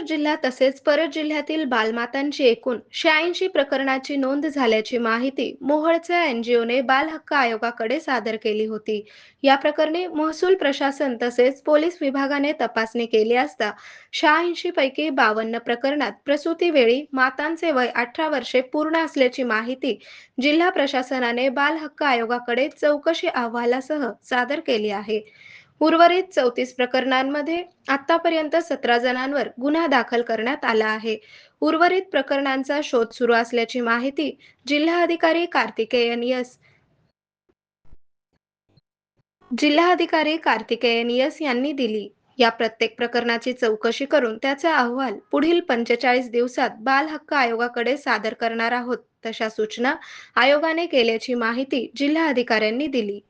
जिल्हा तसेच परत जिल्ह्यातील बालमातांची एकूण 86 प्रकरणाची नोंद झाल्याची माहिती मोहोळच्या एनजीओने बाल हक्क आयोगाकडे सादर केली होती. या प्रकरणी महसूल प्रशासन तसेच पोलीस विभागाने तपासणी केली असता 86 पैकी 52 प्रकरणात प्रसूतीवेळी मातांचे वय 18 वर्षे पूर्ण असल्याची माहिती जिल्हा प्रशासनाने बाल हक्क आयोगाकडे चौकशी अहवालासह सादर केली आहे. उर्वरित 34 प्रकरणांमध्ये आतापर्यंत 17 जणांवर गुन्हा दाखल करण्यात आला आहे. उर्वरित प्रकरणांचा शोध सुरू असल्याची माहिती जिल्हाधिकारी कार्तिकेयन यस यांनी दिली. या प्रत्येक प्रकरणाची चौकशी करून त्याचा अहवाल पुढील 45 दिवसात बाल हक्क आयोगाकडे सादर करणार आहोत, तशा सूचना आयोगाने केल्याची माहिती जिल्हाधिकाऱ्यांनी दिली.